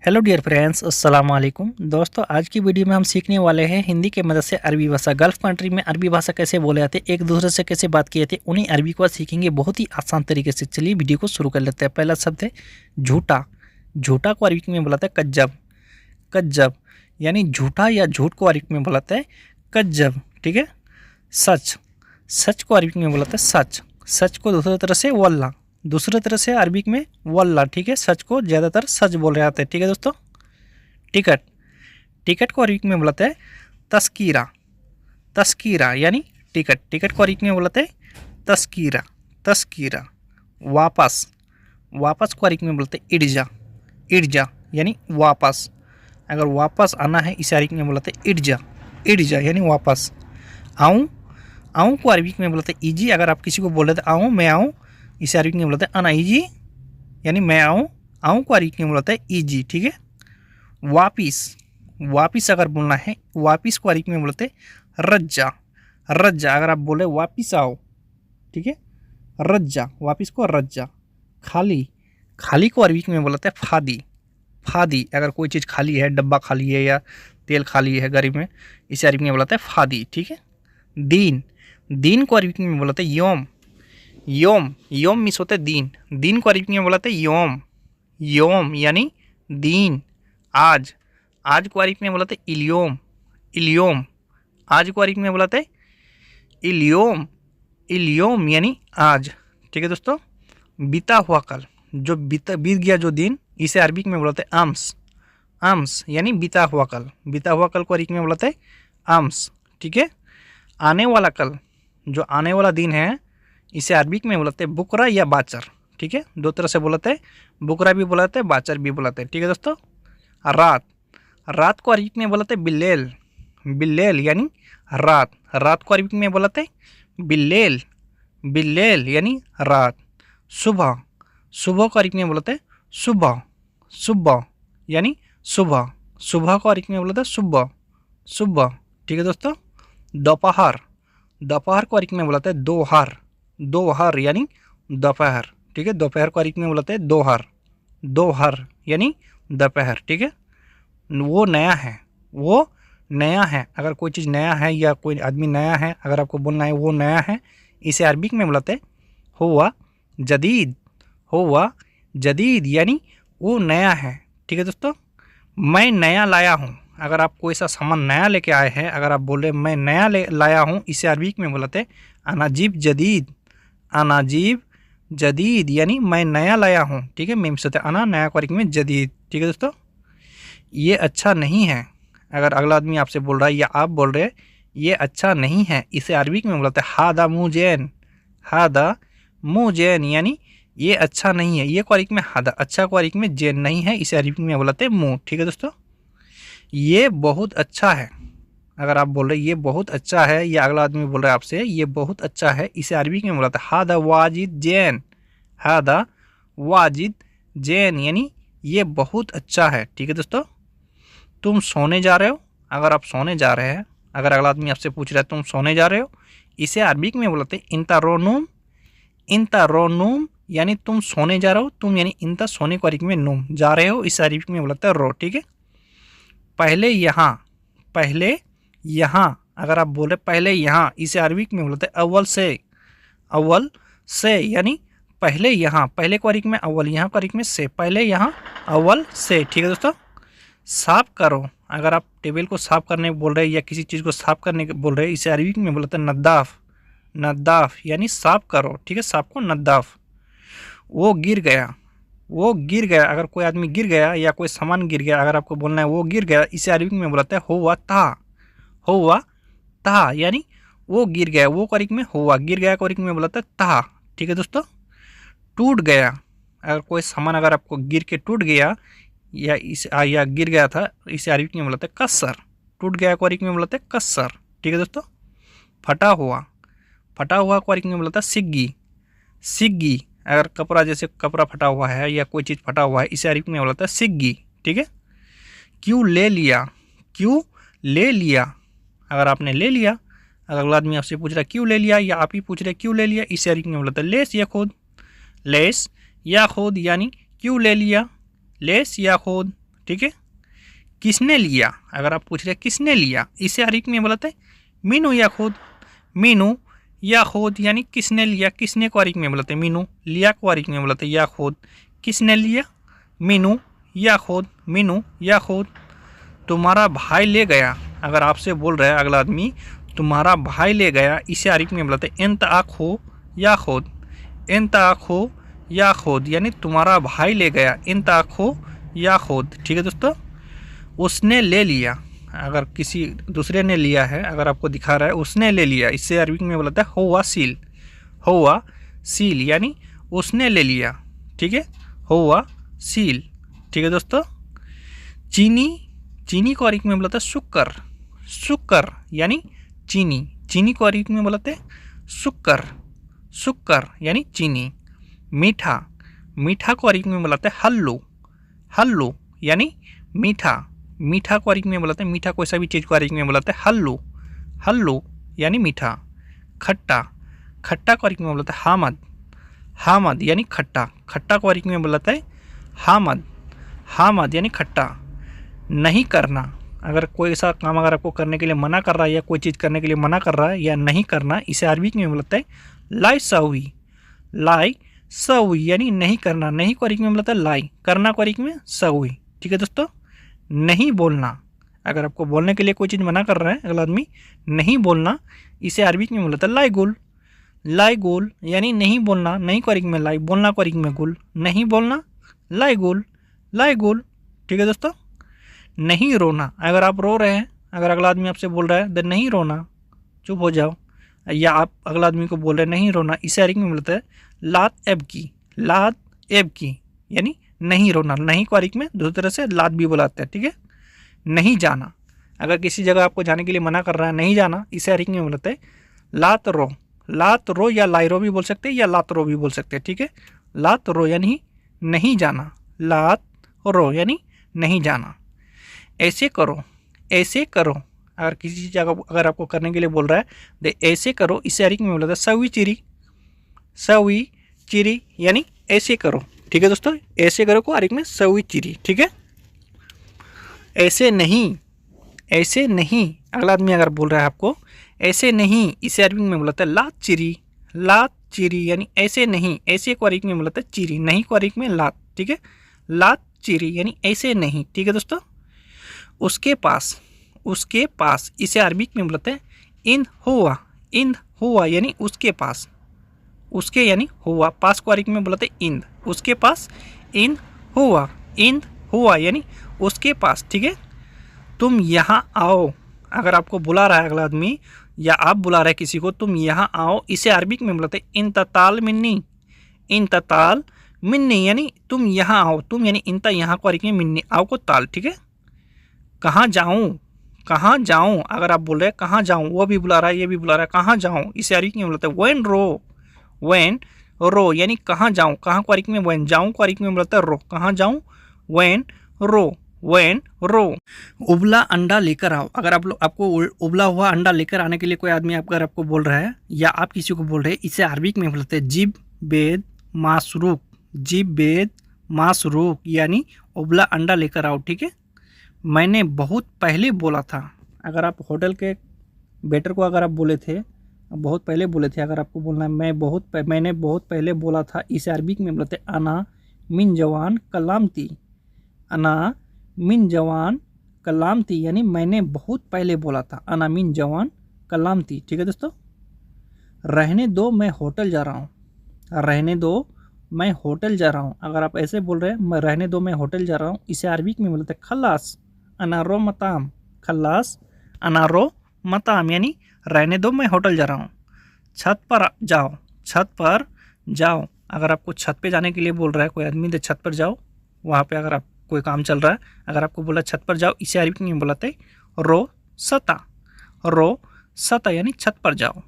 Hello dear friends, अस्सलाम वालेकुम। दोस्तों, आज की वीडियो में हम सीखने वाले हैं हिंदी के मदद से अरबी भाषा। गल्फ़ कंट्री में अरबी भाषा कैसे बोले जाते हैं, एक दूसरे से कैसे बात किए थे, उन्हीं अरबी को सीखेंगे बहुत ही आसान तरीके से। चलिए वीडियो को शुरू कर लेते हैं। पहला शब्द है झूठा। झूठा को अरबी में बुलाते हैं कज्जब। कज्जब यानी झूठा या झूठ को अरबी में बुलाते हैं कज्जब। ठीक है। सच। सच को अरबी में बुलाते हैं सच। सच को दूसरी तरह से वल्ला, दूसरे तरह से अरबिक में वल्ला। ठीक है। सच को ज़्यादातर सच बोल रहे आते हैं। ठीक है दोस्तों। टिकट। टिकट को अरबिक में बुलाते हैं तस्कीरा। तस्कीरा यानी टिकट। टिकट को अरबिक में बुलाते हैं तस्कीरा। तस्कीरा। वापस। वापस को अरबिक में बोलते हैं इर्जा। इर्जा यानी वापस। अगर वापस आना है इसे अरबिक में बुलाते हैं इर्जा। इर्जा यानी वापस। आऊँ। आऊँ को अरबिक में बोलते हैं ईजी। अगर आप किसी को बोल रहे थे आऊँ, मैं आऊँ, इसे अरबिक में बोलते हैं अना ईजी यानी मैं आऊँ। आऊँ को अरबिक में बोलते हैं ईजी। ठीक है। वापिस। वापिस अगर बोलना है, वापिस को अरबिक में बोलते हैं रज्जा। रज्जा अगर आप बोले वापिस आओ। ठीक है। रज्जा। वापिस को रज्जा। खाली। खाली को अरबिक में बोलते हैं फादी। फादी अगर कोई चीज़ खाली है, डब्बा खाली है या तेल खाली है गाड़ी में, इसे अरबिक में बोलते हैं फादी। ठीक है। दीन। दीन को अरबिक में बोलते हैं योम। योम। योम मिस होते दीन। दीन को अरबिक में बोलते हैं योम। योम यानी दीन। आज। आज को अरबिक में बोलते हैं इलियोम। इलियोम। आज को अरबिक में बोलते हैं इलियोम। इलियोम यानी आज। ठीक है दोस्तों। बीता हुआ कल, जो बीत गया जो दिन, इसे अरबिक में बोलते हैं अम्स। अम्स यानी बीता हुआ कल। बीता हुआ कल को अरबिक में बोलते हैं अम्स। ठीक है। आने वाला कल, जो आने वाला दिन है, इसे अरबिक में बोलते हैं बुकरा या बाचर। ठीक है। दो तरह से बोलते हैं, बुकरा भी बोलते हैं, बाचर भी बोलते हैं। ठीक है दोस्तों। रात। रात को अरबिक में बोलते हैं बिल्लेल। बिल्लेल यानी रात। रात को अरबिक में बोलते हैं बिल्लेल। बिल्लेल यानी रात। सुबह। सुबह को अरबिक में बोलते हैं सुबह। सुबह यानी सुबह। सुबह को अरबिक में बोलते हैं सुबह। सुबह। ठीक है दोस्तों। दोपहर। दोपहर को अरबिक में बोलते हैं दोहर। दोहर यानी दोपहर। ठीक है। दोपहर को अरबिक में बोलते हैं दोहर। दोहर यानी दोपहर। ठीक है। वो नया है। वो नया है अगर कोई चीज़ नया है या कोई आदमी नया है, अगर आपको बोलना है वो नया है, इसे अरबिक में बोलते हैं हुआ जदीद। हुआ जदीद यानी वो नया है। ठीक है दोस्तों। मैं नया लाया हूँ। अगर आप कोई सा सामान नया लेके आए हैं, अगर आप बोल रहे मैं नया लाया हूँ, इसे अरबिक में बोलते हैं अनाजीब जदीद। अनाजीब जदीद यानी मैं नया लाया हूँ। ठीक है। मीम से अना, नया को अरबिक में जदीद। ठीक है दोस्तों। ये अच्छा नहीं है। अगर अगला आदमी आपसे बोल रहा है या आप बोल रहे हैं ये अच्छा नहीं है, इसे अरबिक में बोलते हैं हादा मुजैन। हादा मुजैन यानी ये अच्छा नहीं है। ये को अरबिक में हादा, अच्छा को अरबिक में जैन नहीं है, इसे अरबिक में बोलते हैं मुँह। ठीक है दोस्तों। ये बहुत अच्छा है। अगर आप बोल रहे हैं ये बहुत अच्छा है, या अगला आदमी बोल रहा है आपसे ये बहुत अच्छा है, इसे अरबिक में बोलते हैं हादा वाजिद जैन। हादा वाजिद जैन यानी ये बहुत अच्छा है। ठीक है दोस्तों। तुम सोने जा रहे हो। अगर आप सोने जा रहे हैं, अगर अगला आदमी आपसे पूछ रहा है तुम सोने जा रहे हो, इसे अरबिक में बोलते हैं इंता रोनूम। इंता रोनूम यानी तुम सोने जा रहे हो। तुम यानी इंता, सोने को अरबिक में नूम, जा रहे हो, इसे अरबिक में बोलते हैं रो। ठीक है। पहले यहाँ। पहले यहाँ अगर आप बोले पहले यहाँ, इसे अरबिक में बोलते हैं अव्वल से। अव्वल से यानी पहले यहाँ। पहले को अरबिक में अव्वल, यहाँ को अरबिक में से, पहले यहाँ अव्वल से। ठीक है दोस्तों। साफ करो। अगर आप टेबल को साफ करने बोल रहे हैं या किसी चीज़ को साफ करने बोल रहे हैं, इसे अरबिक में बोलते हैं नद्दाफ। नद्दाफ यानी साफ करो। ठीक है। साफ को नद्दाफ। वो गिर गया। वो गिर गया अगर कोई आदमी गिर गया या कोई सामान गिर गया, अगर आपको बोलना है वो गिर गया, इसे अरबिक में बोलते हैं हुआ था। हुआ था यानी वो गिर गया। वो को अरबिक में हुआ, गिर गया को अरबिक में बोलते हैं था। ठीक है दोस्तों। टूट गया। अगर कोई सामान अगर आपको गिर के टूट गया या गिर गया था, इसे अरबिक में बोलते हैं कस्सर। टूट गया को अरबिक में बोलते हैं कस्सर। ठीक है दोस्तों। फटा हुआ। फटा हुआ को अरबिक में बोलता है सिग्गी। सिग्गी अगर कपड़ा, जैसे कपड़ा फटा हुआ है या कोई चीज़ फटा हुआ है, इसे अरबिक में बोलता है सिग्गी। ठीक है। क्यों ले लिया। क्यों ले लिया अगर आपने ले लिया, अगर अगला आदमी आपसे पूछ रहा है क्यों ले लिया, या आप ही पूछ रहे क्यों ले लिया, इसे अरबिक में बोलता है लेस या खुद। लेस या खुद यानी क्यों ले लिया, लेस या खुद। ठीक है। किसने लिया, अगर आप पूछ रहे हैं किसने लिया, इसे अरबिक में बोलते हैं मीनू या खुद। मीनू या खुद यानी किसने लिया, किसने को अरबिक में बोलते हैं मीनू, लिया को अरबिक में बोलते हैं या खुद। किसने लिया, मीनू या खुद, मीनू या खुद। तुम्हारा भाई ले गया, अगर आपसे बोल रहा है अगला आदमी तुम्हारा भाई ले गया, इसे अरबिक में बोलते हैं एंत आखो या खुद। एंत आखो या खुद यानी तुम्हारा भाई ले गया, एंत आखो या खुद, ठीक है दोस्तों। उसने ले लिया, अगर किसी दूसरे ने लिया है, अगर आपको दिखा रहा है उसने ले लिया, इससे अरबिक में बोलता है हुआ सील। हुआ सील यानी उसने ले लिया, ठीक है, हुआ सील, ठीक है दोस्तों। चीनी, चीनी को अरबिक में बोलता है शुक्र। शुक्र यानी चीनी, चीनी को अरबिक में बोलते हैं शुक्र। शुक्र यानी चीनी। मीठा, मीठा को अरबिक में बोलते हैं हल्लू। हल्लू यानी मीठा, मीठा को अरबिक में बोलते हैं, मीठा कोई सा भी चीज़ को अरबिक में बोलते हैं हल्लू। हल्लू यानी मीठा। खट्टा, खट्टा को अरबिक में बोलते हैं हामद। हामद यानी खट्टा, खट्टा को अरबिक में बोलते हैं हामद। हामद यानी खट्टा। नहीं करना, अगर कोई ऐसा काम अगर आपको करने के लिए मना कर रहा है या कोई चीज़ करने के लिए मना कर रहा है या नहीं करना, इसे अरबिक में बोलते हैं लाई सवी। लाई सवी यानी नहीं करना, नहीं को अरबिक में बोलता है लाई, करना को अरबिक में सवी, ठीक है दोस्तों। नहीं बोलना, अगर आपको बोलने के लिए कोई चीज़ मना कर रहा है अगला आदमी, नहीं बोलना, इसे अरबिक में बोलता है लाई गुल। लाई गुल यानी नहीं बोलना, नहीं को अरबिक में लाई, बोलना को अरबिक में गुल, नहीं बोलना लाई गुल, लाई गुल, ठीक है दोस्तों। नहीं रोना, अगर आप रो रहे हैं, अगर अगला आदमी आपसे बोल रहा है देन नहीं रोना, चुप हो जाओ, या आप अगला आदमी को बोल रहे हैं नहीं रोना, इसे अरबिक में बोलता है लात एब की। लात एब की यानी नहीं रोना, नहीं को अरबिक में दूसरी तरह से लात भी बुलाते हैं, ठीक है। नहीं जाना, अगर किसी जगह आपको जाने के लिए मना कर रहा है नहीं जाना, इसे अरबिक में बोलते हैं लात रो। लात रो या लाइरो भी बोल सकते हैं या लात रो भी बोल सकते हैं, ठीक है। लात रो यानी नहीं जाना, लात रो यानी नहीं जाना। ऐसे करो, ऐसे करो, अगर किसी जगह अगर आपको करने के लिए बोल रहा है दे ऐसे करो, इसे अरबिक में बोलता है सवी चिरी। सवी चिरी यानी ऐसे करो, ठीक है दोस्तों। ऐसे करो को अरबिक में सवी चिरी, ठीक है। ऐसे नहीं, ऐसे नहीं, अगला आदमी अगर बोल रहा है आपको ऐसे नहीं, इसे अरबिक में बोलता है लात चिरी। लात चिरी यानी ऐसे नहीं, ऐसे को अरबिक में बोलता है चिरी, नहीं को अरबिक में लात, ठीक है। लात चिरी यानी ऐसे नहीं, ठीक है दोस्तों। उसके पास, उसके पास, इसे अरबिक में बोलते हैं इन हुआ। इन हुआ यानी उसके पास, उसके यानी हुआ, पास को अरबिक में बोलते हैं इंद, उसके पास इन हुआ। इंद हुआ यानी उसके पास, ठीक है। तुम यहाँ आओ, अगर आपको बुला रहा है अगला आदमी या आप बुला रहे हैं किसी को, तुम यहाँ आओ, इसे अरबिक में बोलते हैं इन तताल मिन्नी। इन तताल मिन्नी यानी तुम यहाँ आओ, तुम यानी इंता, यहाँ को अरबिक में मिन्नी, आओ को ताल, ठीक है। कहाँ जाऊँ, कहाँ जाऊँ, अगर आप बोल रहे हैं कहाँ जाऊँ, वो भी बुला रहा है ये भी बुला रहा है, कहाँ जाऊँ, इसे अरबिक में बोलते हैं वेन रो। वेन रो यानी कहाँ जाऊँ, कहाँ को अरबिक में वेन, जाऊँ को अरबिक में बोलता है रो, कहाँ जाऊँ वेन रो। वेन रो। उबला अंडा लेकर आओ, अगर आपको उबला हुआ अंडा लेकर आने के लिए कोई आदमी अगर आपको बोल रहा है या आप किसी को बोल रहे हैं, इसे अरबिक में बोलते हैं जिब बेद मासरूक। जिब बेद मासरूक यानी उबला अंडा लेकर आओ, ठीक है। मैंने बहुत पहले बोला था, अगर आप होटल के वेटर को अगर आप बोले थे, बहुत पहले बोले थे, अगर आपको बोलना है मैंने बहुत पहले बोला था, इसे अरबिक में बोलते हैं अना मिन जवान कलामती। अना मिन जवान कलामती यानी मैंने बहुत पहले बोला था, अना मिन जवान कलामती, ठीक है दोस्तों। रहने दो मैं होटल जा रहा हूँ। रहने दो मैं होटल जा रहा हूँ, अगर आप ऐसे बोल रहे हैं मैं रहने दो मैं होटल जा रहा हूँ, इसे अरबिक में बोलते हैं खल्लास अनारो मताम। खल्लास अनारो मताम यानी रहने दो मैं होटल जा रहा हूँ। छत पर जाओ, छत पर जाओ, अगर आपको छत पे जाने के लिए बोल रहा है कोई आदमी तो छत पर जाओ, वहाँ पे अगर आप कोई काम चल रहा है, अगर आपको बोला छत पर जाओ, इसे अरबिक में बोलते हैं रो सता। रो सता यानी छत पर जाओ।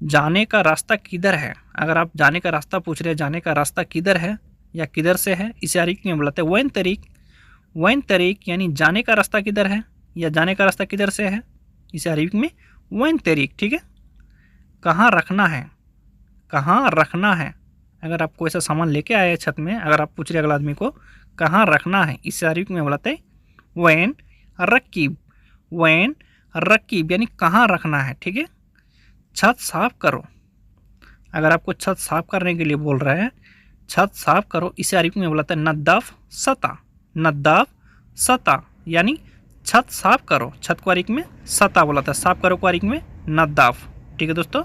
जाने का रास्ता किधर है, अगर आप जाने का रास्ता पूछ रहे हैं, जाने का रास्ता किधर है या किधर से है, इसे अरबिक में बोलते हैं वैन तरीक। वैन तरीक यानी जाने का रास्ता किधर है या जाने का रास्ता किधर से है, इसे अरबिक में वैन तरीक, ठीक है। कहाँ रखना है, कहाँ रखना है, अगर आप कोई ऐसा सामान लेके आए हैं छत में, अगर आप पूछ रहे अगला आदमी को कहाँ रखना है, इस अरबिक में बोलते हैं वैन रकीब, वैन रकीब यानी कहाँ रखना है। ठीक है, छत साफ करो, अगर आपको छत साफ करने के लिए बोल रहा है छत साफ करो, इसे अरबी में बोलता है नद्दाफ सता, नद्दाफ सता यानी छत साफ करो। छत को अरबी में सता बोला था, साफ करो को अरबी में नद्दाफ। ठीक है दोस्तों।